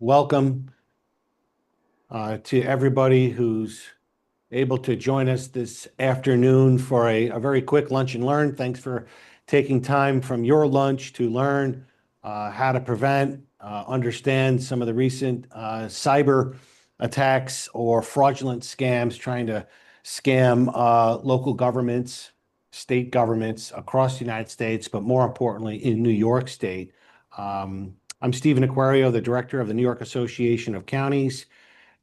welcome to everybody who's able to join us this afternoon for a very quick lunch and learn. Thanks for taking time from your lunch to learn how to prevent, understand some of the recent cyber attacks or fraudulent scams trying to scam local governments, state governments across the United States, but more importantly in New York State. I'm Stephen Aquario, the director of the New York Association of Counties,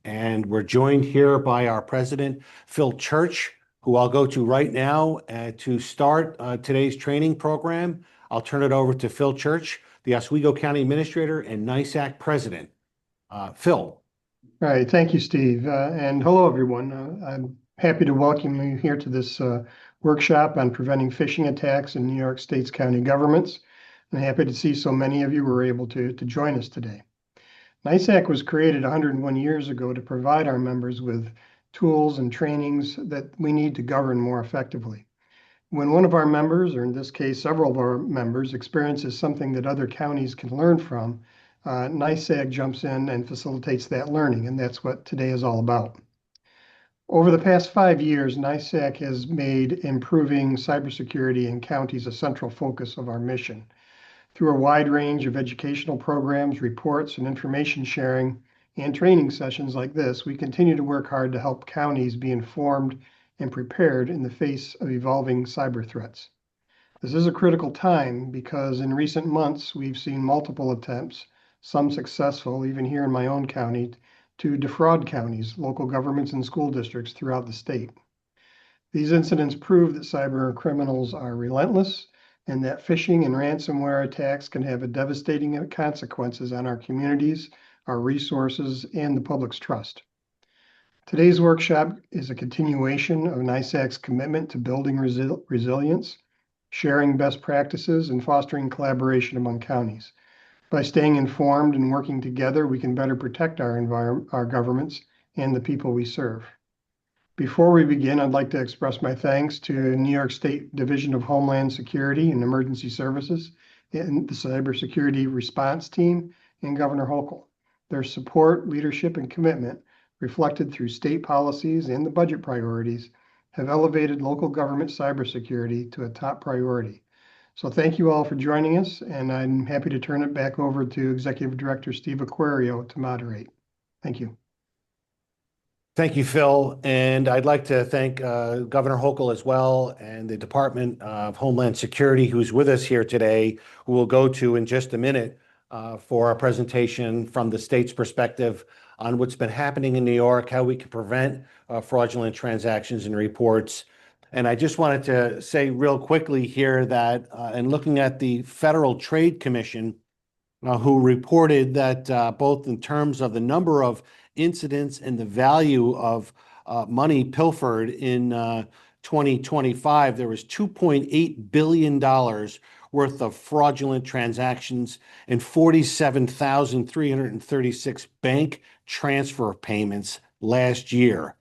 and we're joined here by our president, Phil Church, who I'll go to right now to start today's training program. I'll turn it over to Phil Church, the Oswego County Administrator and NYSAC President. Phil. All right, thank you, Steve. And hello, everyone. I'm happy to welcome you here to this workshop on preventing phishing attacks in New York State's county governments. I'm happy to see so many of you were able to join us today. NYSAC was created 101 years ago to provide our members with tools and trainings that we need to govern more effectively. When one of our members, or in this case, several of our members, experiences something that other counties can learn from, NYSAC jumps in and facilitates that learning, and that's what today is all about. Over the past 5 years, NYSAC has made improving cybersecurity in counties a central focus of our mission. Through a wide range of educational programs, reports, and information sharing and training sessions like this, we continue to work hard to help counties be informed and prepared in the face of evolving cyber threats. This is a critical time because in recent months, we've seen multiple attempts, some successful, even here in my own county, to defraud counties, local governments, and school districts throughout the state. These incidents prove that cyber criminals are relentless and that phishing and ransomware attacks can have devastating consequences on our communities, our resources, and the public's trust. Today's workshop is a continuation of NYSAC's commitment to building resilience, sharing best practices, and fostering collaboration among counties. By staying informed and working together, we can better protect our governments and the people we serve. Before we begin, I'd like to express my thanks to New York State Division of Homeland Security and Emergency Services and the Cybersecurity Response Team and Governor Hochul. Their support, leadership, and commitment, reflected through state policies and the budget priorities, have elevated local government cybersecurity to a top priority. So thank you all for joining us, and I'm happy to turn it back over to Executive Director Steve Aquario to moderate. Thank you. Thank you, Phil. And I'd like to thank Governor Hochul as well and the Department of Homeland Security who's with us here today, who we'll go to in just a minute for a presentation from the state's perspective on what's been happening in New York, how we can prevent fraudulent transactions and reports. And I just wanted to say real quickly here that in looking at the Federal Trade Commission, who reported that both in terms of the number of incidents and the value of money pilfered in 2025, there was $2.8 billion worth of fraudulent transactions and 47,336 bank transfer payments last year,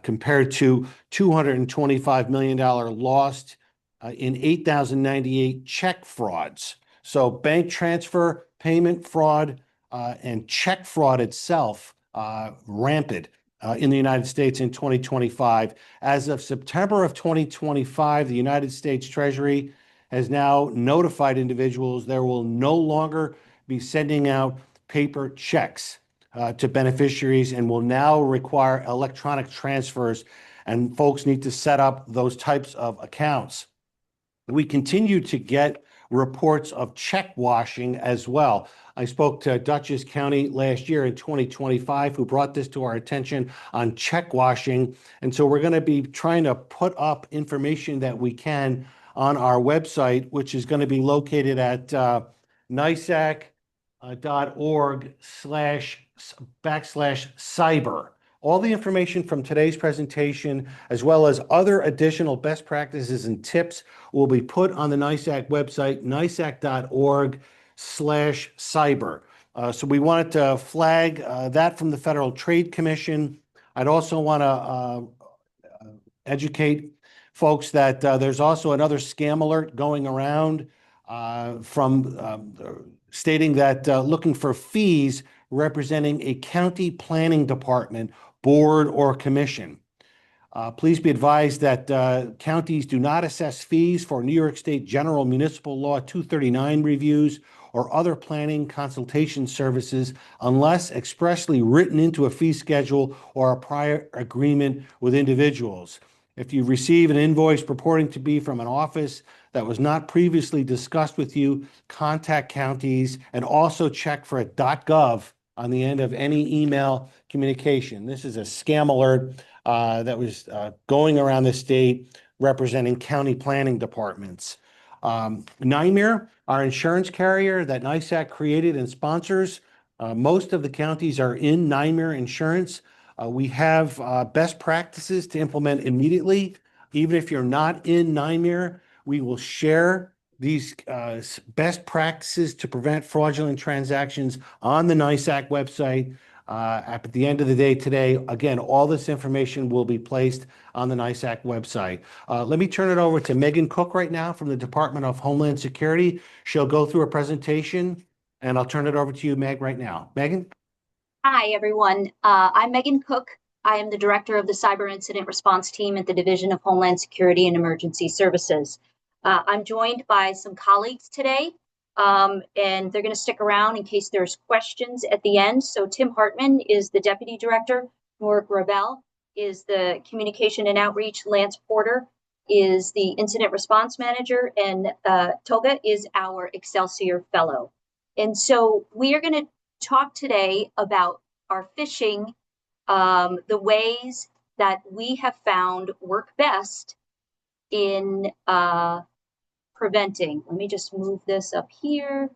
compared to $225 million lost in 8,098 check frauds. So bank transfer, payment fraud, and check fraud itself rampant in the United States in 2025. As of September of 2025, the United States Treasury has now notified individuals there will no longer be sending out paper checks to beneficiaries and will now require electronic transfers, and folks need to set up those types of accounts. We continue to get reports of check washing as well. I spoke to Dutchess County last year in 2025, who brought this to our attention on check washing. And so we're going to be trying to put up information that we can on our website, which is going to be located at NYSAC.org/cyber. All the information from today's presentation, as well as other additional best practices and tips, will be put on the NYSAC website, NYSAC.org/cyber. So we wanted to flag that from the Federal Trade Commission. I'd also want to educate folks that there's also another scam alert going around from stating that looking for fees representing a county planning department, board, or commission. Please be advised that counties do not assess fees for New York State General Municipal Law 239 reviews or other planning consultation services unless expressly written into a fee schedule or a prior agreement with individuals. If you receive an invoice purporting to be from an office that was not previously discussed with you, contact counties and also check for a .gov on the end of any email communication. This is a scam alert that was going around the state representing county planning departments. NYMIR, our insurance carrier that NYSAC created and sponsors, most of the counties are in NYMIR insurance. We have best practices to implement immediately. Even if you're not in NYMIR, we will share these best practices to prevent fraudulent transactions on the NYSAC website. At the end of the day today, again, all this information will be placed on the NYSAC website. Let me turn it over to Megan Cook right now from the Department of Homeland Security. She'll go through a presentation, and I'll turn it over to you, Meg, right now. Megan? Hi, everyone. I'm Megan Cook. I am the Director of the Cyber Incident Response Team at the Division of Homeland Security and Emergency Services. I'm joined by some colleagues today, and they're going to stick around in case there's questions at the end. So Tim Hartman is the Deputy Director, Noor Grabel is the Communication and Outreach, Lance Porter is the Incident Response Manager, and Toga is our Excelsior Fellow. And so we are going to talk today about our phishing, the ways that we have found work best in preventing. Let me just move this up here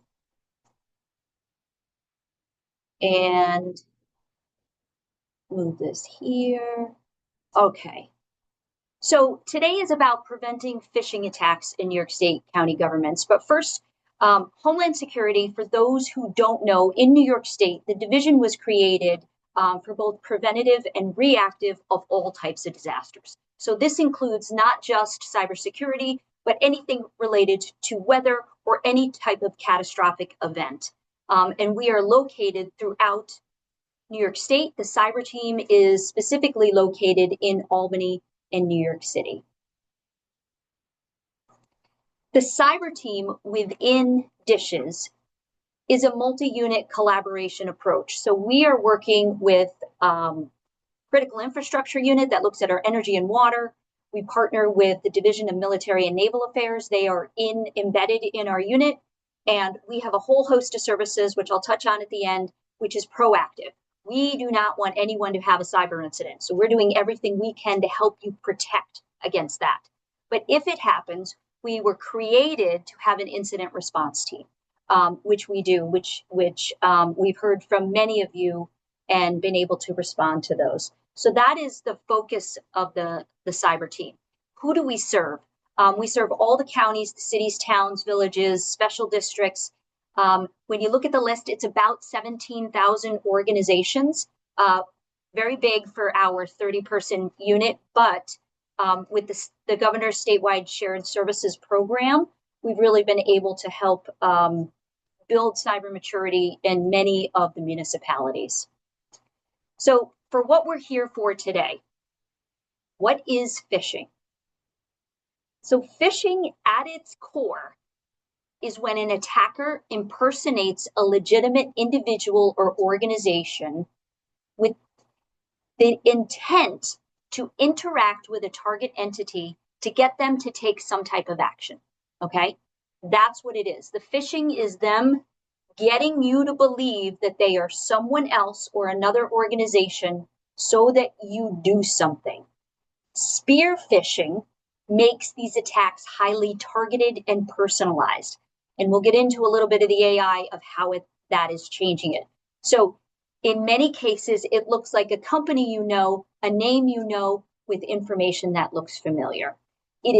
and move this here. Okay. So today is about preventing phishing attacks in New York State county governments. But first, Homeland Security, for those who don't know, in New York State, the division was created for both preventative and reactive of all types of disasters. So this includes not just cybersecurity, but anything related to weather or any type of catastrophic event. And we are located throughout New York State. The cyber team is specifically located in Albany and New York City. The cyber team within DISHES is a multi-unit collaboration approach. So we are working with critical infrastructure unit that looks at our energy and water. We partner with the Division of Military and Naval Affairs. They are embedded in our unit. And we have a whole host of services, which I'll touch on at the end, which is proactive. We do not want anyone to have a cyber incident. So we're doing everything we can to help you protect against that. But if it happens, we were created to have an incident response team, which we do, which we've heard from many of you and been able to respond to those. So that is the focus of the cyber team. Who do we serve? We serve all the counties, the cities, towns, villages, special districts. When you look at the list, it's about 17,000 organizations, very big for our 30-person unit, but with the governor's statewide shared services program, we've really been able to help build cyber maturity in many of the municipalities. So for what we're here for today, what is phishing? So phishing at its core is when an attacker impersonates a legitimate individual or organization with the intent to interact with a target entity to get them to take some type of action, okay? That's what it is. The phishing is them getting you to believe that they are someone else or another organization so that you do something. Spear phishing makes these attacks highly targeted and personalized. And we'll get into a little bit of the AI of how that is changing it. So in many cases, it looks like a company you know, a name you know, with information that looks familiar. It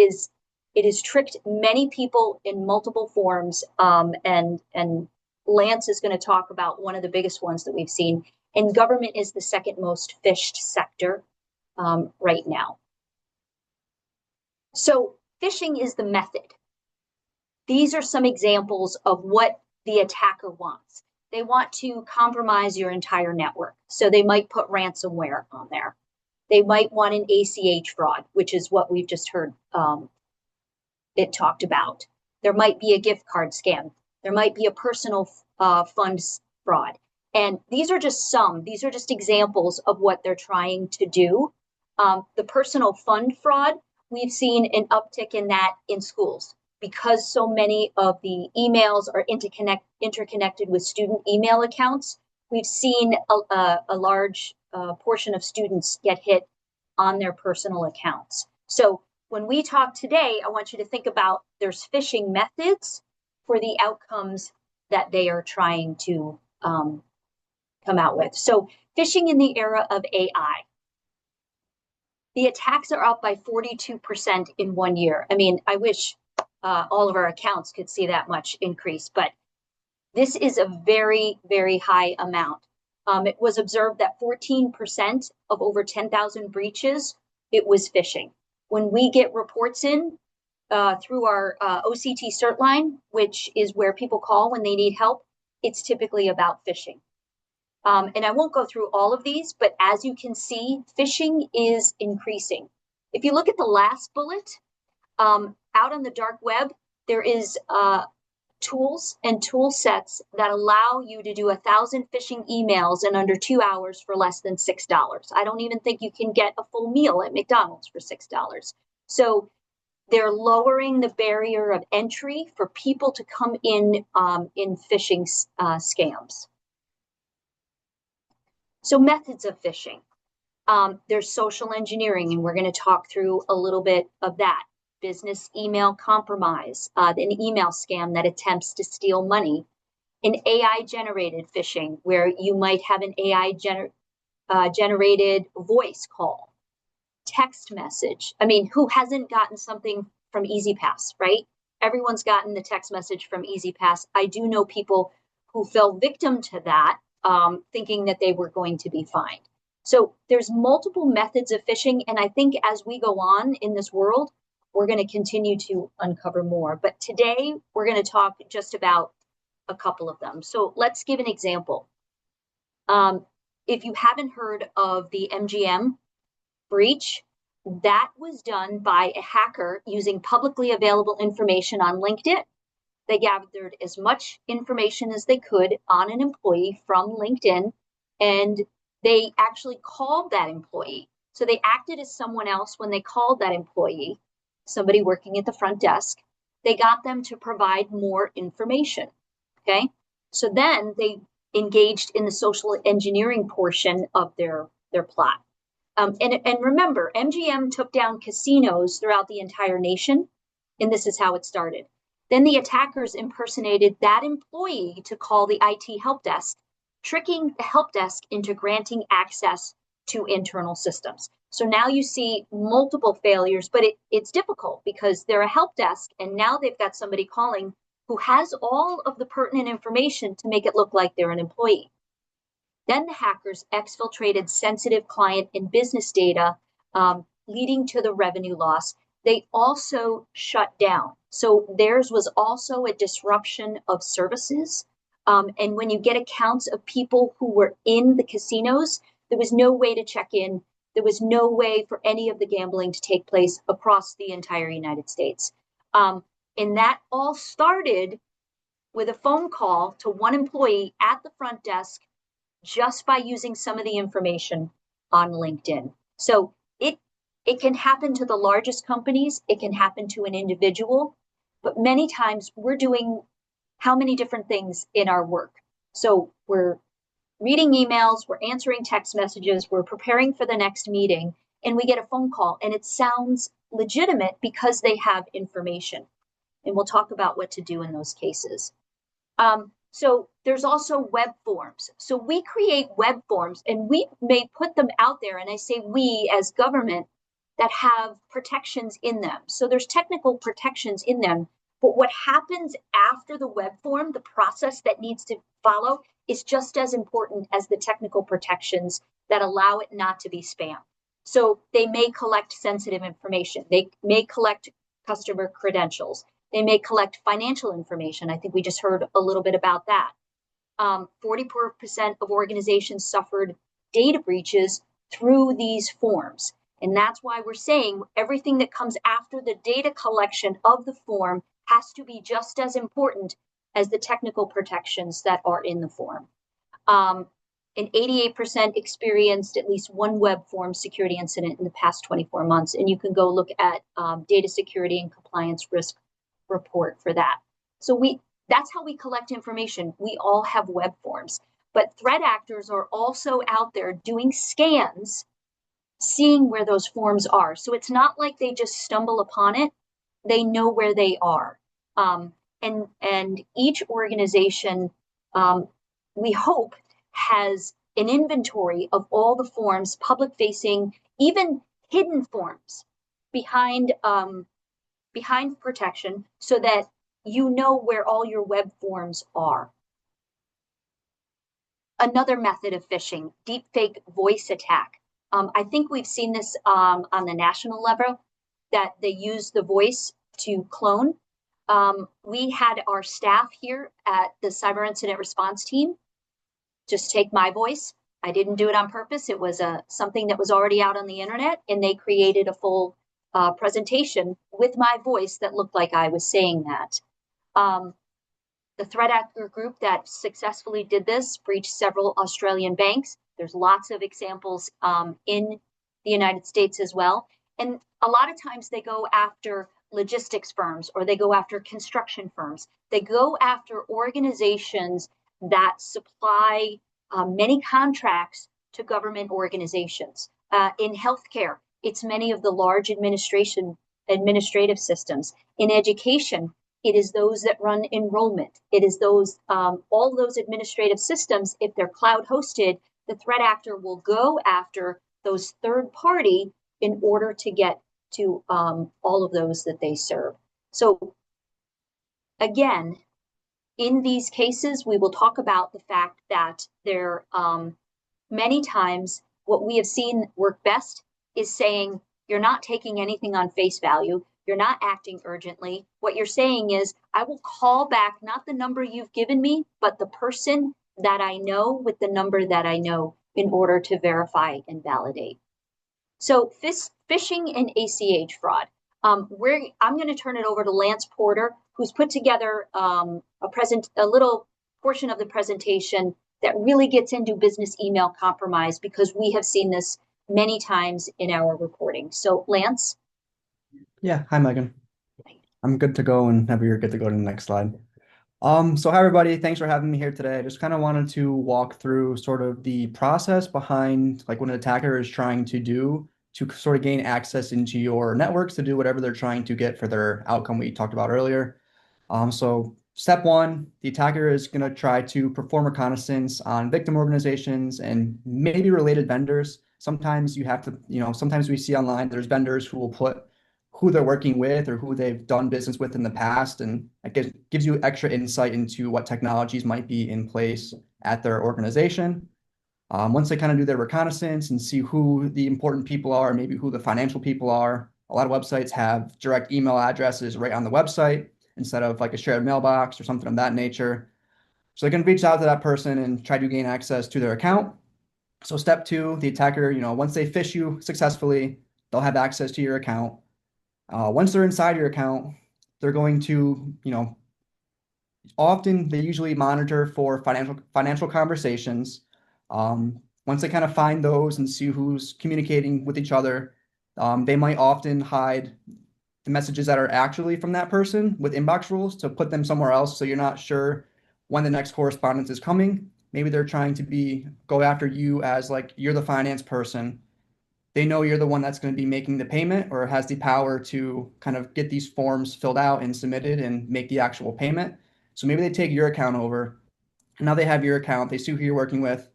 is tricked many people in multiple forms, and Lance is going to talk about one of the biggest ones that we've seen. And government is the second most phished sector right now. So phishing is the method. These are some examples of what the attacker wants. they want to compromise your entire network. So they might put ransomware on there. They might want an ACH fraud, which is what we've just heard it talked about. There might be a gift card scam. There might be a personal funds fraud. And these are just examples of what they're trying to do. The personal fund fraud, we've seen an uptick in that in schools because so many of the emails are interconnected with student email accounts. We've seen a large portion of students get hit on their personal accounts. So when we talk today, I want you to think about there's phishing methods for the outcomes that they are trying to come out with. So phishing in the era of AI. The attacks are up by 42% in 1 year. I mean, I wish all of our accounts could see that much increase, but this is a very, very high amount. It was observed that 14% of over 10,000 breaches, it was phishing. When we get reports in through our OCT CIRT line, which is where people call when they need help, it's typically about phishing. And I won't go through all of these, but as you can see, phishing is increasing. If you look at the last bullet, out on the dark web, there is tools and tool sets that allow you to do 1,000 phishing emails in under 2 hours for less than $6. I don't even think you can get a full meal at McDonald's for $6. So they're lowering the barrier of entry for people to come in phishing scams. So methods of phishing. There's social engineering, and we're going to talk through a little bit of that. Business email compromise, an email scam that attempts to steal money. An AI-generated phishing, where you might have an AI-generated voice call. Text message. I mean, who hasn't gotten something from EasyPass, right? Everyone's gotten the text message from EasyPass. I do know people who fell victim to that, thinking that they were going to be fined. So there's multiple methods of phishing, and I think as we go on in this world, we're going to continue to uncover more. But today, we're going to talk just about a couple of them. So let's give an example. If you haven't heard of the MGM breach, that was done by a hacker using publicly available information on LinkedIn. They gathered as much information as they could on an employee from LinkedIn, and they actually called that employee. So they acted as someone else when they called that employee, somebody working at the front desk. They got them to provide more information, okay? So then they engaged in the social engineering portion of their plot. And remember, MGM took down casinos throughout the entire nation, and this is how it started. Then the attackers impersonated that employee to call the IT help desk, tricking the help desk into granting access to internal systems. So now you see multiple failures, but it's difficult because they're a help desk, and now they've got somebody calling who has all of the pertinent information to make it look like they're an employee. Then the hackers exfiltrated sensitive client and business data, leading to the revenue loss. They also shut down. So theirs was also a disruption of services. And when you get accounts of people who were in the casinos, there was no way to check in. There was no way for any of the gambling to take place across the entire United States. And that all started with a phone call to one employee at the front desk just by using some of the information on LinkedIn. So it can happen to the largest companies. It can happen to an individual. But many times we're doing how many different things in our work. So we're reading emails, we're answering text messages, we're preparing for the next meeting, and we get a phone call, and it sounds legitimate because they have information. And we'll talk about what to do in those cases. So there's also web forms. So we create web forms, and we may put them out there, and I say we as government, that have protections in them. So there's technical protections in them, but what happens after the web form, the process that needs to follow, is just as important as the technical protections that allow it not to be spam. So they may collect sensitive information. They may collect customer credentials. They may collect financial information. I think we just heard a little bit about that. 44% of organizations suffered data breaches through these forms. And that's why we're saying everything that comes after the data collection of the form has to be just as important as the technical protections that are in the form. And 88% experienced at least one web form security incident in the past 24 months. And you can go look at data security and compliance risk report for that. So that's how we collect information. We all have web forms, but threat actors are also out there doing scans, seeing where those forms are. So it's not like they just stumble upon it. They know where they are. And each organization, we hope, has an inventory of all the forms, public facing, even hidden forms behind protection, so that you know where all your web forms are. Another method of phishing, deepfake voice attack. I think we've seen this on the national level, that they use the voice to clone. We had our staff here at the cyber incident response team just take my voice. I didn't do it on purpose. It was something that was already out on the internet, and they created a full presentation with my voice that looked like I was saying that. The threat actor group that successfully did this breached several Australian banks. There's lots of examples in the United States as well. And a lot of times they go after logistics firms, or they go after construction firms. They go after organizations that supply many contracts to government organizations. In healthcare, it's many of the large administrative systems. In education, it is those that run enrollment. It is those all those administrative systems. If they're cloud hosted, the threat actor will go after those third party in order to get to all of those that they serve. So again, in these cases, we will talk about the fact that there many times what we have seen work best is saying, you're not taking anything on face value. You're not acting urgently. What you're saying is, I will call back not the number you've given me, but the person that I know with the number that I know in order to verify and validate. So phishing and ACH fraud. I'm going to turn it over to Lance Porter, who's put together a little portion of the presentation that really gets into business email compromise, because we have seen this many times in our reporting. So Lance? Yeah, hi Megan. I'm good to go whenever you're good to go to the next slide. So hi everybody, thanks for having me here today. I just kind of wanted to walk through sort of the process behind like what an attacker is trying to do to sort of gain access into your networks to do whatever they're trying to get for their outcome we talked about earlier. So step one, the attacker is going to try to perform reconnaissance on victim organizations and maybe related vendors. Sometimes you have to, sometimes we see online there's vendors who will put who they're working with or who they've done business with in the past, and it gives you extra insight into what technologies might be in place at their organization. Once they kind of do their reconnaissance and see who the important people are, maybe who the financial people are, a lot of websites have direct email addresses right on the website instead of like a shared mailbox or something of that nature. So they can reach out to that person and try to gain access to their account. So step two, the attacker, once they phish you successfully, they'll have access to your account. Once they're inside your account, they're going to, often they usually monitor for financial conversations. Once they kind of find those and see who's communicating with each other, they might often hide the messages that are actually from that person with inbox rules to put them somewhere else, so you're not sure when the next correspondence is coming. Maybe they're trying to go after you as like you're the finance person. They know you're the one that's going to be making the payment or has the power to kind of get these forms filled out and submitted and make the actual payment. So maybe they take your account over. Now they have your account. They see who you're working with.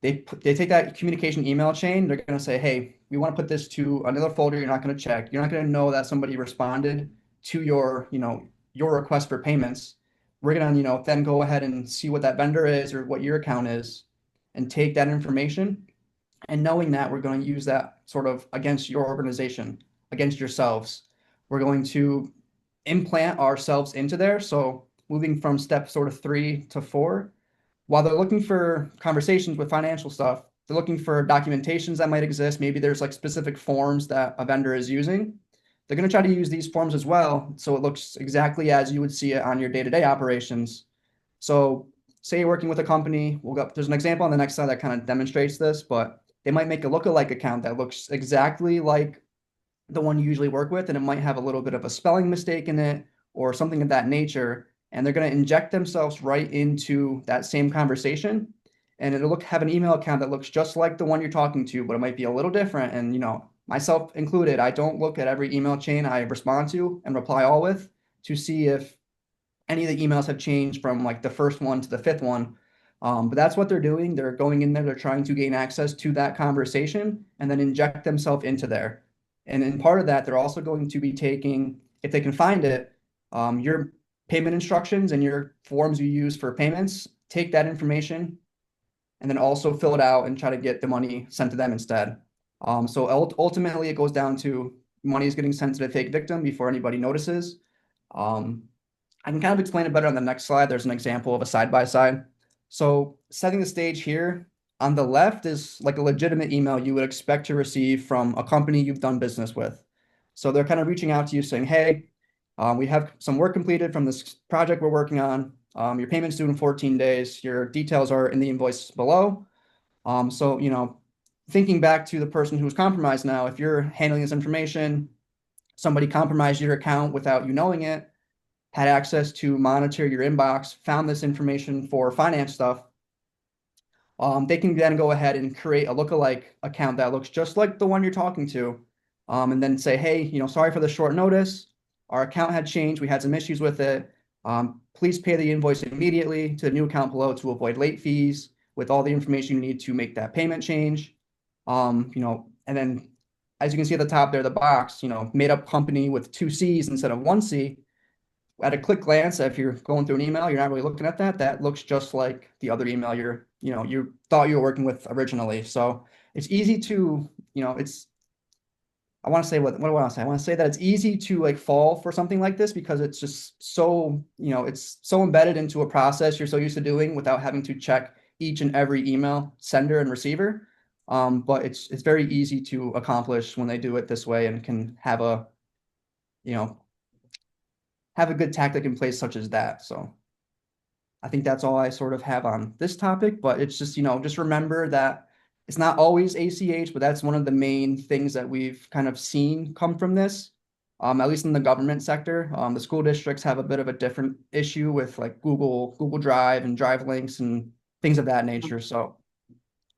They take that communication email chain. They're going to say, hey, we want to put this to another folder you're not going to check. You're not going to know that somebody responded to your request for payments. We're going to, then go ahead and see what that vendor is or what your account is and take that information. And knowing that, we're going to use that sort of against your organization, against yourselves. We're going to implant ourselves into there. So moving from step sort of 3 to 4, while they're looking for conversations with financial stuff, they're looking for documentations that might exist. Maybe there's like specific forms that a vendor is using. They're going to try to use these forms as well, so it looks exactly as you would see it on your day-to-day operations. So say you're working with a company, there's an example on the next slide that kind of demonstrates this, but they might make a lookalike account that looks exactly like the one you usually work with, and it might have a little bit of a spelling mistake in it or something of that nature. And they're going to inject themselves right into that same conversation. And it'll have an email account that looks just like the one you're talking to, but it might be a little different. And, myself included, I don't look at every email chain I respond to and reply all with to see if any of the emails have changed from like the first one to the fifth one. But that's what they're doing. They're going in there, they're trying to gain access to that conversation and then inject themselves into there. And in part of that, they're also going to be taking, if they can find it, your payment instructions and your forms you use for payments, take that information and then also fill it out and try to get the money sent to them instead. So ultimately, it goes down to money is getting sent to the fake victim before anybody notices. Um, I can kind of explain it better on the next slide. There's an example of a side-by-side. So setting the stage here, on the left is like a legitimate email you would expect to receive from a company you've done business with. So they're kind of reaching out to you saying, hey, we have some work completed from this project we're working on. Your payment's due in 14 days. Your details are in the invoice below. So, thinking back to the person who's compromised now, if you're handling this information, somebody compromised your account without you knowing it, had access to monitor your inbox, found this information for finance stuff, they can then go ahead and create a lookalike account that looks just like the one you're talking to, and then say, hey, sorry for the short notice. Our account had changed. We had some issues with it. Please pay the invoice immediately to the new account below to avoid late fees with all the information you need to make that payment change. And then as you can see at the top there, the box, made up company with two C's instead of one C. At a quick glance, if you're going through an email, you're not really looking at that. That looks just like the other email you thought you were working with originally. So it's easy to, I want to say what do I want to say? I want to say that it's easy to like fall for something like this because it's just so, it's so embedded into a process you're so used to doing without having to check each and every email sender and receiver. But it's very easy to accomplish when they do it this way and can have a, have a good tactic in place such as that. So I think that's all I sort of have on this topic, but it's just, just remember that it's not always ACH, but that's one of the main things that we've kind of seen come from this. At least in the government sector, the school districts have a bit of a different issue with like Google Drive and Drive links and things of that nature. So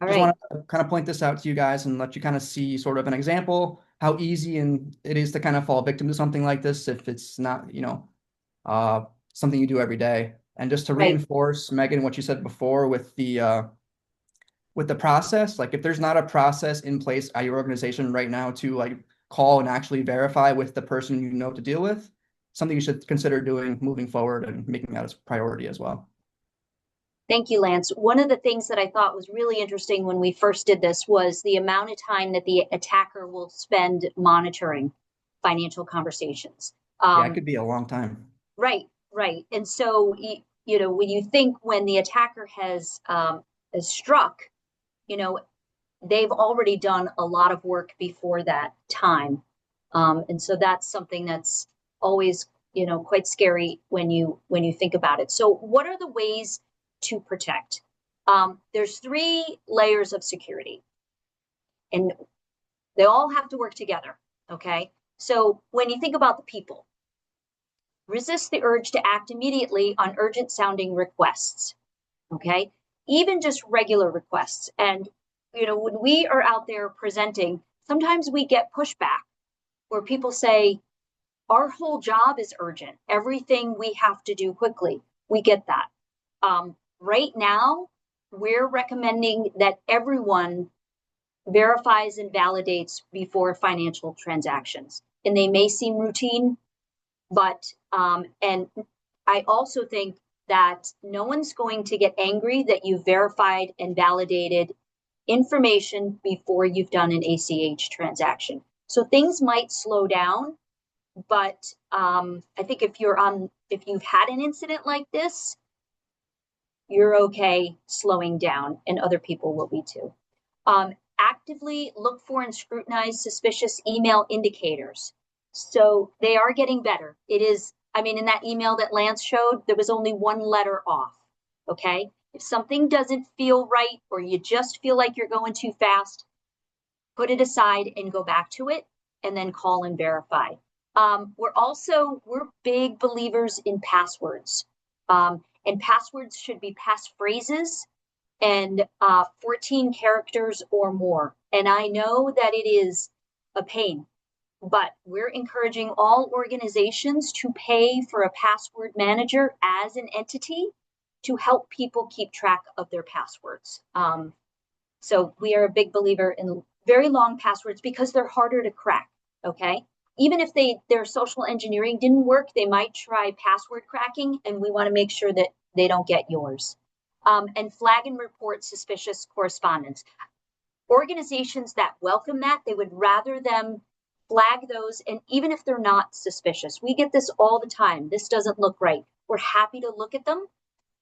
All just right. want to kind of point this out to you guys and let you kind of see sort of an example how easy and it is to kind of fall victim to something like this if it's not, something you do every day. And just to Right. reinforce, Megan, what you said before with the process, like if there's not a process in place at your organization right now to like call and actually verify with the person to deal with, something you should consider doing moving forward and making that as a priority as well. Thank you, Lance. One of the things that I thought was really interesting when we first did this was the amount of time that the attacker will spend monitoring financial conversations. Yeah, it could be a long time. Right, right. And so, when you think when the attacker has struck, they've already done a lot of work before that time. And so that's something that's always, quite scary when you think about it. So what are the ways to protect? There's 3 layers of security, and they all have to work together. Okay. So when you think about the people, resist the urge to act immediately on urgent sounding requests. Okay. Even just regular requests. And, when we are out there presenting, sometimes we get pushback where people say, our whole job is urgent. Everything we have to do quickly. We get that. Right now, we're recommending that everyone verifies and validates before financial transactions. And they may seem routine, but, and I also think that no one's going to get angry that you've verified and validated information before you've done an ACH transaction. So things might slow down, but I think if you've had an incident like this, you're okay slowing down, and other people will be too. Actively look for and scrutinize suspicious email indicators. So they are getting better. It is, I mean, in that email that Lance showed, there was only one letter off. Okay. If something doesn't feel right, or you just feel like you're going too fast, put it aside and go back to it, and then call and verify. We're big believers in passwords. And passwords should be passphrases and 14 characters or more. And I know that it is a pain, but we're encouraging all organizations to pay for a password manager as an entity to help people keep track of their passwords. So we are a big believer in very long passwords because they're harder to crack, okay? Even if their social engineering didn't work, they might try password cracking, and we want to make sure that they don't get yours. And flag and report suspicious correspondence. Organizations that welcome that, they would rather them flag those, and even if they're not suspicious, we get this all the time. This doesn't look right. We're happy to look at them.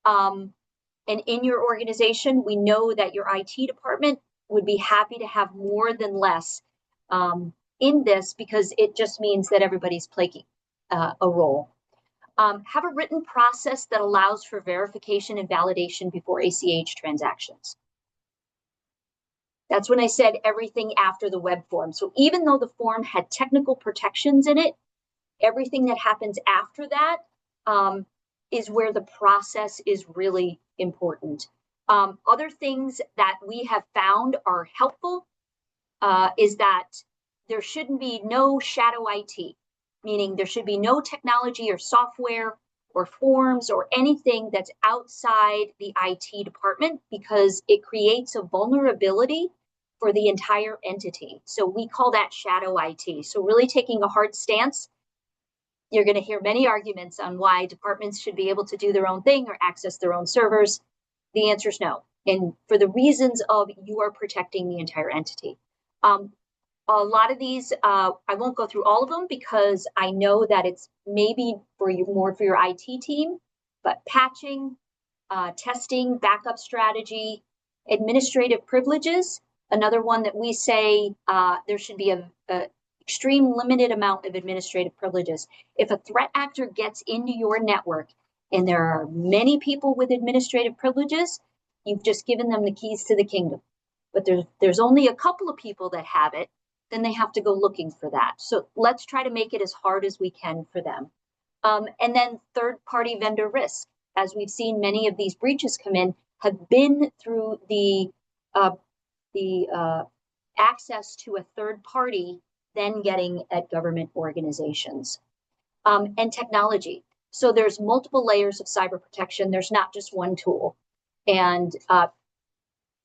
And in your organization, we know that your IT department would be happy to have more than less in this, because it just means that everybody's playing a role. Have a written process that allows for verification and validation before ACH transactions. That's when I said everything after the web form. So even though the form had technical protections in it, everything that happens after that is where the process is really important. Other things that we have found are helpful is that there shouldn't be no shadow IT, meaning there should be no technology or software or forms or anything that's outside the IT department, because it creates a vulnerability for the entire entity. So we call that shadow IT. So really taking a hard stance. You're going to hear many arguments on why departments should be able to do their own thing or access their own servers. The answer is no. And for the reasons of you are protecting the entire entity. A lot of these, I won't go through all of them because I know that it's maybe for you more for your IT team, but patching, testing, backup strategy, administrative privileges. Another one that we say there should be a extreme limited amount of administrative privileges. If a threat actor gets into your network and there are many people with administrative privileges, you've just given them the keys to the kingdom. But there's only a couple of people that have it, then they have to go looking for that. So let's try to make it as hard as we can for them. And then third-party vendor risk. As we've seen, many of these breaches come in have been through the access to a third party, then getting at government organizations. And technology. So there's multiple layers of cyber protection. There's not just one tool. And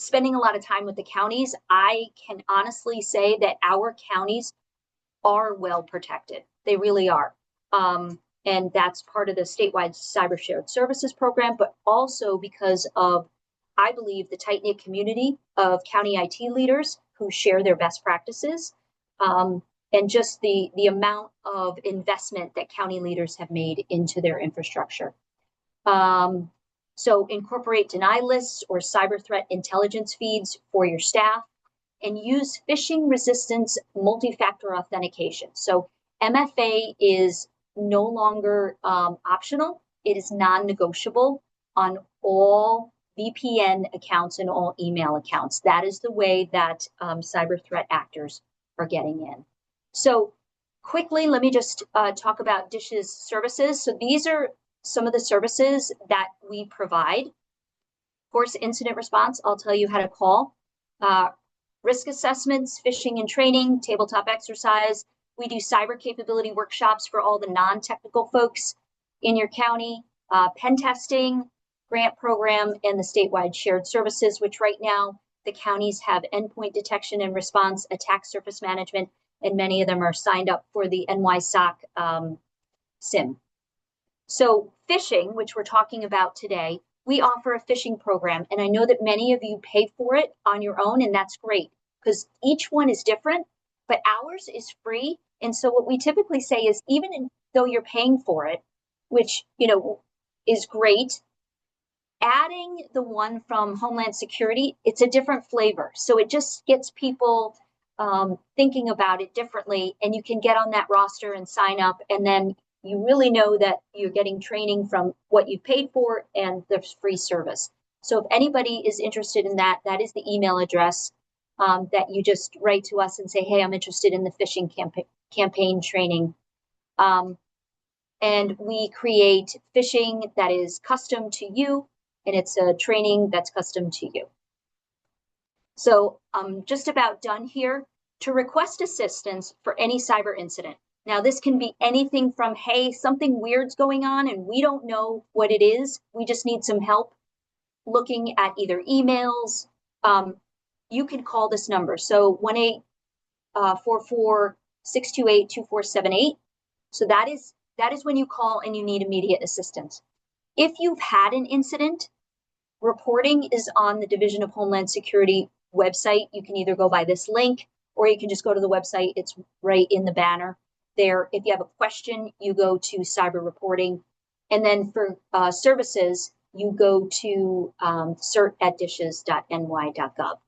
spending a lot of time with the counties, I can honestly say that our counties are well protected. They really are. And that's part of the statewide cyber shared services program, but also because of, I believe, the tight-knit community of county IT leaders who share their best practices, and just the amount of investment that county leaders have made into their infrastructure. So incorporate deny lists or cyber threat intelligence feeds for your staff, and use phishing resistance multi-factor authentication. So MFA is no longer optional. It is non-negotiable on all VPN accounts and all email accounts. That is the way that cyber threat actors are getting in. So quickly, let me just talk about DISH's services. So these are some of the services that we provide. Of course, incident response, I'll tell you how to call. Risk assessments, phishing and training, tabletop exercise. We do cyber capability workshops for all the non-technical folks in your county. Pen testing, grant program, and the statewide shared services, which right now the counties have endpoint detection and response, attack surface management, and many of them are signed up for the NYSAC SIM. So phishing, which we're talking about today, we offer a phishing program, and I know that many of you pay for it on your own, and that's great because each one is different, but ours is free. And so what we typically say is, even though you're paying for it, which, you know, is great, Adding the one from Homeland Security, it's a different flavor. So it just gets people thinking about it differently, and you can get on that roster and sign up, and then you really know that you're getting training from what you paid for and the free service. So if anybody is interested in that, that is the email address that you just write to us and say, hey, I'm interested in the phishing campaign training. And we create phishing that is custom to you, and it's a training that's custom to you. So I'm just about done here. To request assistance for any cyber incident. Now, this can be anything from, hey, something weird's going on and we don't know what it is. We just need some help looking at either emails. You can call this number. So 1-844-628-2478. So that is when you call and you need immediate assistance. If you've had an incident, reporting is on the Division of Homeland Security website. You can either go by this link, or you can just go to the website. It's right in the banner there. If you have a question, you go to cyber reporting. And then for services, you go to CIRT@dishes.ny.gov.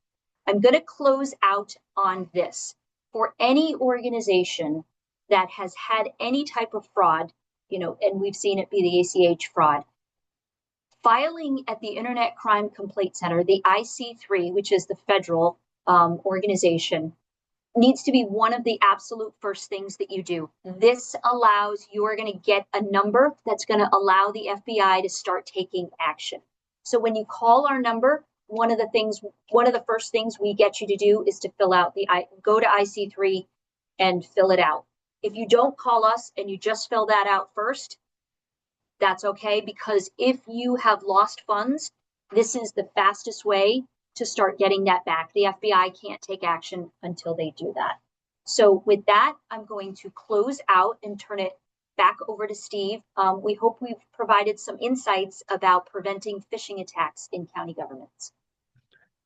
I'm going to close out on this. For any organization that has had any type of fraud, and we've seen it be the ACH fraud, filing at the Internet Crime Complaint Center, the IC3, which is the federal organization, needs to be one of the absolute first things that you do. This allows, you're going to get a number that's going to allow the FBI to start taking action. So when you call our number, one of the first things we get you to do is to go to IC3 and fill it out. If you don't call us and you just fill that out first, that's okay, because if you have lost funds, this is the fastest way to start getting that back. The FBI can't take action until they do that. So with that, I'm going to close out and turn it back over to Steve. We hope we've provided some insights about preventing phishing attacks in county governments.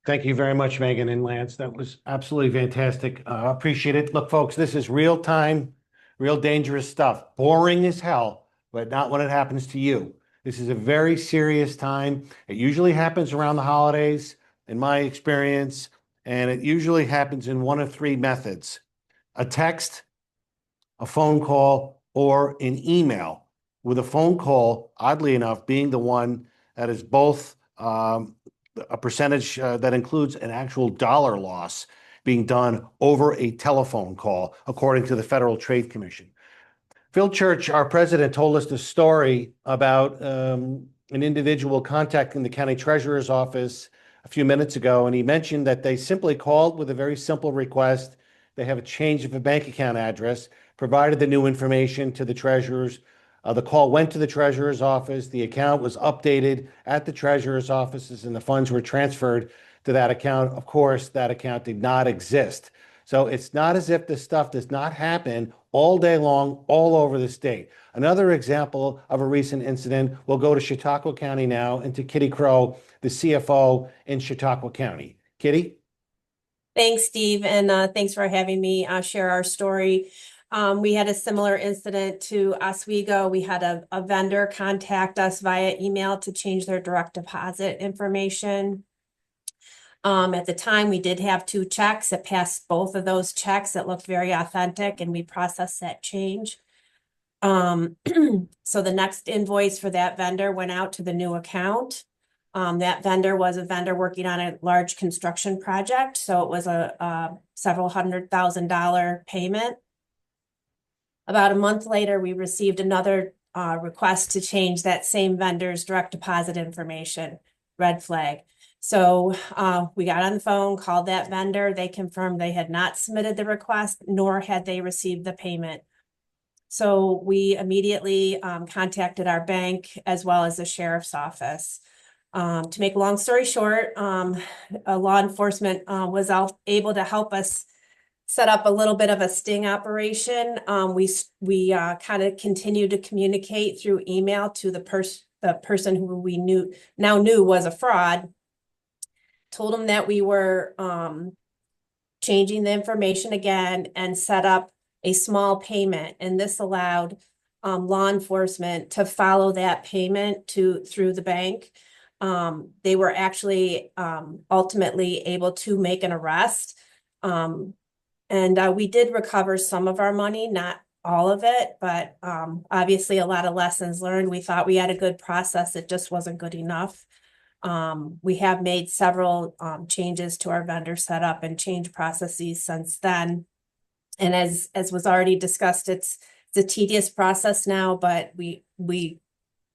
Thank you very much, Megan and Lance. That was absolutely fantastic. Appreciate it. Look, folks, this is real time, real dangerous stuff. Boring as hell, but not when it happens to you. This is a very serious time. It usually happens around the holidays, in my experience, and it usually happens in one of three methods: a text, a phone call, or an email. With a phone call, oddly enough, being the one that is both a percentage that includes an actual dollar loss being done over a telephone call, according to the Federal Trade Commission. Phil Church, our president, told us the story about an individual contacting the county treasurer's office a few minutes ago, and he mentioned that they simply called with a very simple request. They have a change of a bank account address, provided the new information to the treasurer's. The call went to the treasurer's office. The account was updated at the treasurer's offices, and the funds were transferred to that account. Of course, that account did not exist. So it's not as if this stuff does not happen all day long, all over the state. Another example of a recent incident, we'll go to Chautauqua County now, and to Kitty Crow, the CFO in Chautauqua County. Kitty? Thanks, Steve, and thanks for having me share our story. We had a similar incident to Oswego. We had a vendor contact us via email to change their direct deposit information. At the time, we did have 2 checks. It passed both of those checks. It looked very authentic, and we processed that change. So the next invoice for that vendor went out to the new account. That vendor was a vendor working on a large construction project, so it was a several $100,000 payment. About a month later, we received another request to change that same vendor's direct deposit information. Red flag. So we got on the phone, called that vendor. They confirmed they had not submitted the request, nor had they received the payment. So we immediately contacted our bank as well as the sheriff's office. To make a long story short, law enforcement was able to help us set up a little bit of a sting operation. We kind of continued to communicate through email to the person who we knew was a fraud. Told them that we were changing the information again and set up a small payment, and this allowed law enforcement to follow that payment through the bank. They were actually ultimately able to make an arrest. And we did recover some of our money, not all of it, but obviously a lot of lessons learned. We thought we had a good process. It just wasn't good enough. We have made several changes to our vendor setup and change processes since then. And as was already discussed, it's a tedious process now, but we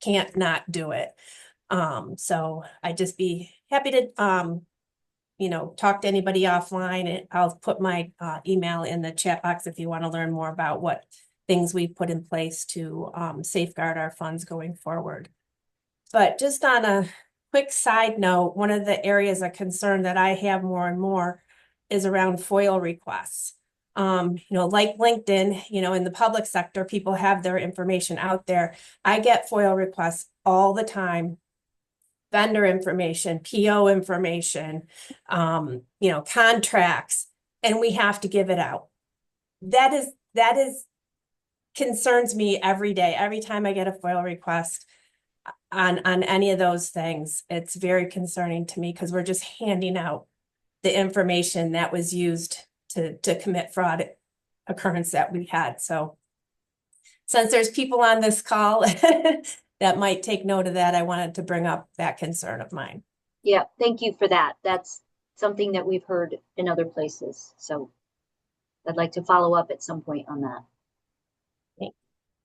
can't not do it. So I'd just be happy to talk to anybody offline. And I'll put my email in the chat box if you want to learn more about what things we've put in place to safeguard our funds going forward. But just on a quick side note, one of the areas of concern that I have more and more is around FOIL requests. Like LinkedIn, in the public sector, people have their information out there. I get FOIL requests all the time. Vendor information, PO information, contracts, and we have to give it out. That is concerns me every day. Every time I get a FOIL request on any of those things, it's very concerning to me because we're just handing out the information that was used to commit fraud occurrence that we had. So since there's people on this call that might take note of that, I wanted to bring up that concern of mine. Yeah, thank you for that. That's something that we've heard in other places. So I'd like to follow up at some point on that.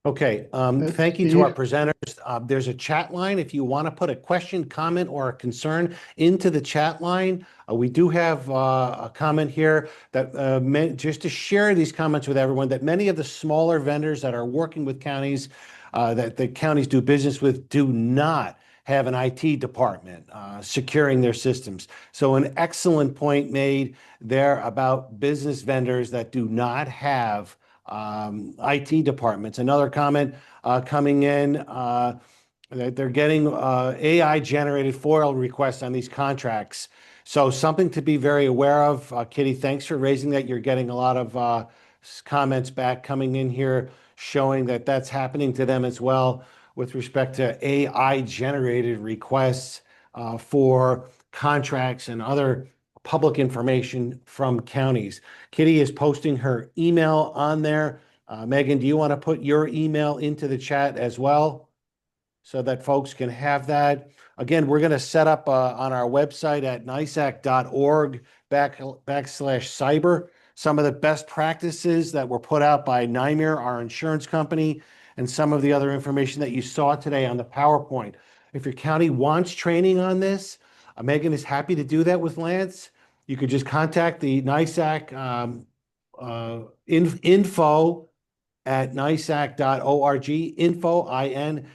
Okay, thank you to our presenters. There's a chat line. If you want to put a question, comment, or a concern into the chat line, we do have a comment here that just to share these comments with everyone, that many of the smaller vendors that are working with counties, that the counties do business with, do not have an IT department securing their systems. So an excellent point made there about business vendors that do not have IT departments. Another comment coming in that they're getting AI generated FOIL requests on these contracts. So something to be very aware of. Kitty, thanks for raising that. You're getting a lot of comments back coming in here showing that that's happening to them as well with respect to AI generated requests for contracts and other public information from counties. Kitty is posting her email on there. Megan, do you want to put your email into the chat as well so that folks can have that? Again, we're going to set up on our website at NYSAC.org/cyber some of the best practices that were put out by NYMIR, our insurance company, and some of the other information that you saw today on the PowerPoint. If your county wants training on this, Megan is happy to do that with Lance. You could just contact the NYSAC info at nysac.org, info, IN,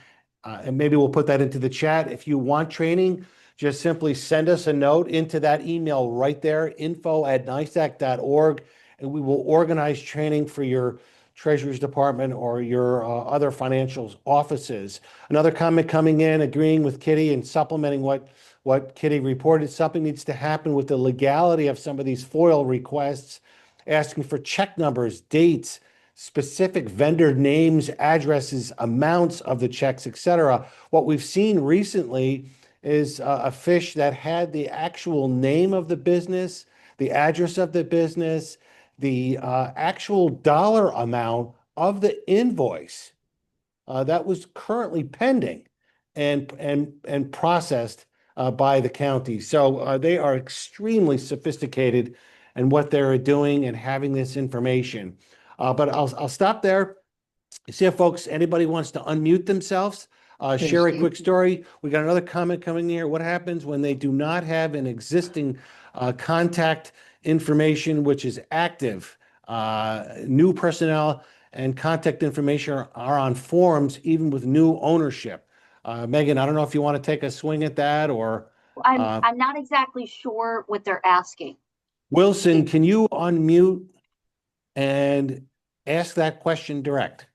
and maybe we'll put that into the chat. If you want training, just simply send us a note into that email right there, info@nysac.org, and we will organize training for your Treasurer's Department or your other financial offices. Another comment coming in, agreeing with Kitty and supplementing what Kitty reported. Something needs to happen with the legality of some of these FOIL requests, asking for check numbers, dates, specific vendor names, addresses, amounts of the checks, etc. What we've seen recently is a phish that had the actual name of the business, the address of the business, the actual dollar amount of the invoice that was currently pending and processed by the county. So they are extremely sophisticated in what they're doing and having this information. But I'll stop there. See if anybody wants to unmute themselves, share a quick story. We got another comment coming here. What happens when they do not have an existing contact information which is active? New personnel and contact information are on forms even with new ownership. Megan, I don't know if you want to take a swing at that or. I'm not exactly sure what they're asking. Wilson, can you unmute and ask that question direct?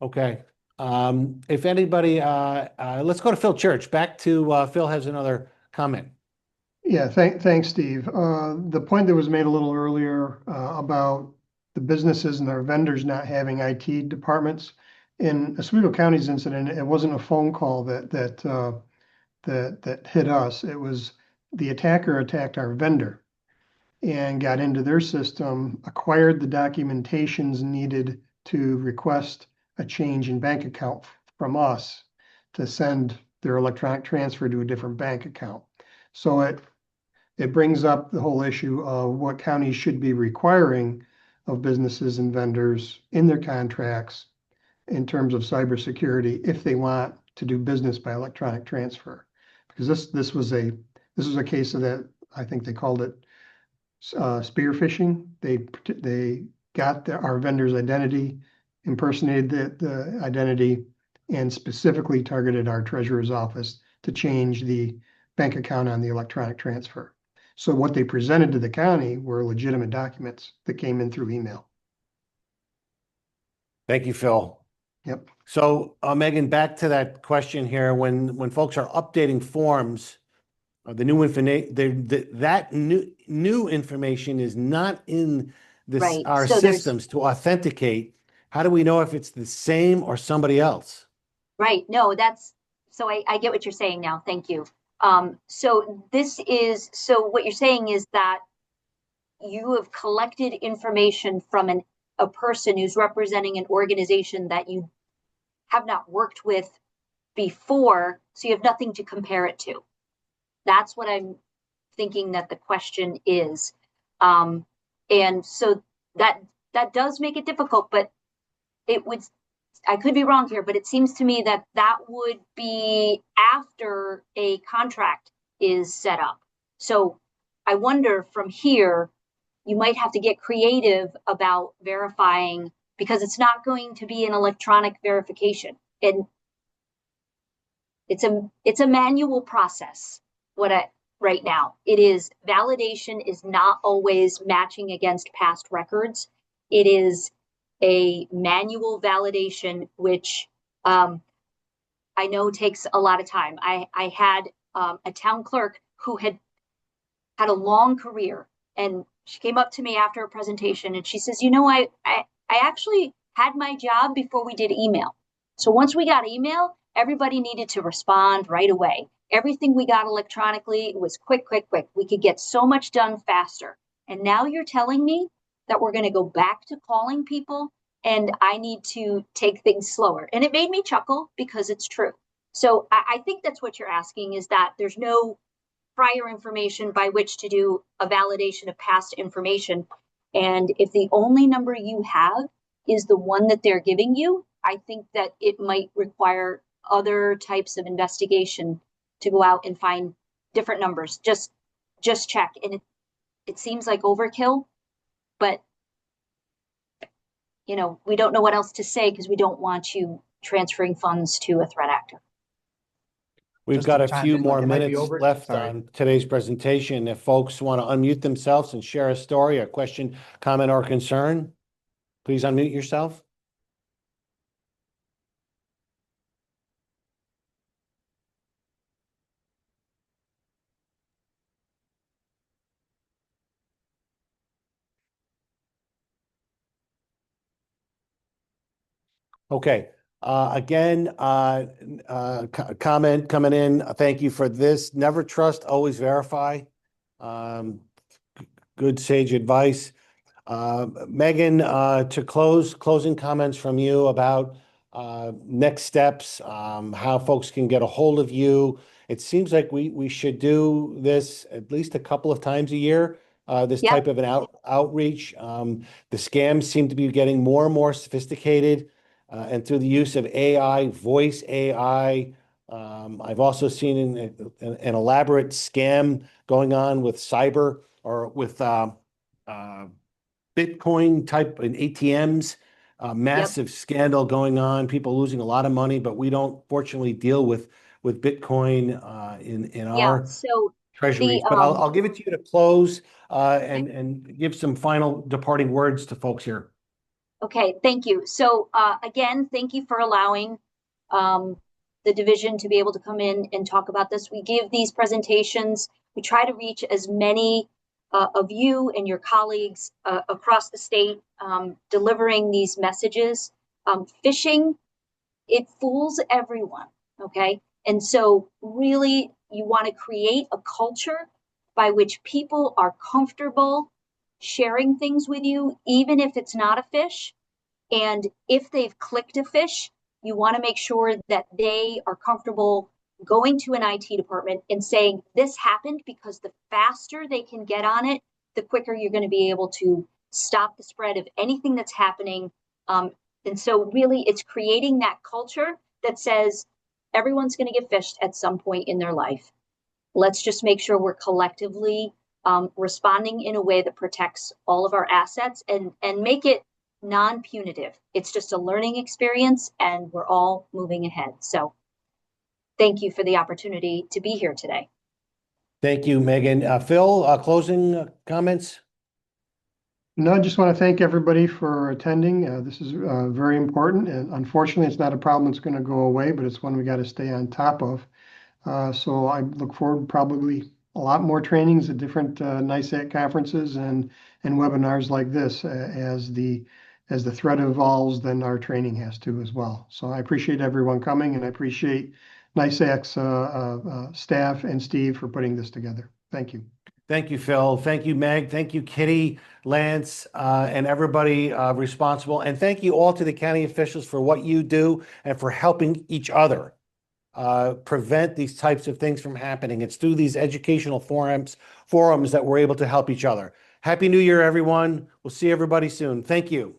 Okay. If anybody, let's go to Phil Church. Back to Phil has another comment. Yeah, thanks, Steve. The point that was made a little earlier about the businesses and our vendors not having IT departments. In Oswego County's incident, it wasn't a phone call that hit us. It was the attacker attacked our vendor and got into their system, acquired the documentations needed to request a change in bank account from us to send their electronic transfer to a different bank account. So it brings up the whole issue of what counties should be requiring of businesses and vendors in their contracts in terms of cybersecurity if they want to do business by electronic transfer. Because this was a case of that, I think they called it spear phishing. They got our vendor's identity, impersonated the identity, and specifically targeted our treasurer's office to change the bank account on the electronic transfer. So what they presented to the county were legitimate documents that came in through email. Thank you, Phil. Yep. So, Megan, back to that question here. When folks are updating forms, the new information, that new information is not in Right. our So there's- systems to authenticate. How do we know if it's the same or somebody else? Right. No, so I get what you're saying now. Thank you. So what you're saying is that you have collected information from a person who's representing an organization that you have not worked with before, so you have nothing to compare it to. That's what I'm thinking that the question is. And so that does make it difficult, but I could be wrong here, but it seems to me that would be after a contract is set up. So I wonder from here, you might have to get creative about verifying, because it's not going to be an electronic verification. And it's a manual process. Right now, it is validation is not always matching against past records. It is a manual validation, which I know takes a lot of time. I had a town clerk who had a long career, and she came up to me after a presentation and she says, I actually had my job before we did email. So once we got email, everybody needed to respond right away. Everything we got electronically was quick. We could get so much done faster. And now you're telling me that we're going to go back to calling people and I need to take things slower. And it made me chuckle because it's true. So I think that's what you're asking, is that there's no prior information by which to do a validation of past information. And if the only number you have is the one that they're giving you, I think that it might require other types of investigation to go out and find different numbers. Just check. And it seems like overkill, but we don't know what else to say because we don't want you transferring funds to a threat actor. We've Just got to a chime few in, more like, it might be minutes over- left sorry. on today's presentation. If folks want to unmute themselves and share a story, a question, comment, or concern, please unmute yourself. Okay. Again, comment coming in. Thank you for this. Never trust, always verify. Good sage advice. Megan, to closing comments from you about next steps, how folks can get a hold of you. It seems like we should do this at least a couple of times a year. This Yep. type of an outreach. The scams seem to be getting more and more sophisticated, and through the use of AI, voice AI. I've also seen an elaborate scam going on with cyber or with Bitcoin type and ATMs, massive scandal going on, people losing a lot of money, but we don't fortunately deal with Bitcoin in our So treasuries. But I'll give it to you to close and give some final departing words to folks here. Okay, thank you. So again, thank you for allowing the division to be able to come in and talk about this. We give these presentations. We try to reach as many of you and your colleagues across the state delivering these messages. Phishing, it fools everyone, okay? And so really you want to create a culture by which people are comfortable sharing things with you, even if it's not a phish. And if they've clicked a phish, you want to make sure that they are comfortable going to an IT department and saying, this happened, because the faster they can get on it, the quicker you're going to be able to stop the spread of anything that's happening. And so really it's creating that culture that says everyone's going to get phished at some point in their life. Let's just make sure we're collectively responding in a way that protects all of our assets and make it non-punitive. It's just a learning experience and we're all moving ahead. So thank you for the opportunity to be here today. Thank you, Megan. Phil, closing comments? No, I just want to thank everybody for attending. This is very important, and unfortunately, it's not a problem that's going to go away, but it's one we got to stay on top of. So I look forward to probably a lot more trainings at different NYSAC conferences and webinars like this as the threat evolves. Then our training has to as well. So I appreciate everyone coming, and I appreciate NYSAC's staff and Steve for putting this together. Thank you. Thank you, Phil. Thank you, Meg. Thank you, Kitty, Lance, and everybody responsible. And thank you all to the county officials for what you do and for helping each other prevent these types of things from happening. It's through these educational forums that we're able to help each other. Happy New Year, everyone. We'll see everybody soon. Thank you.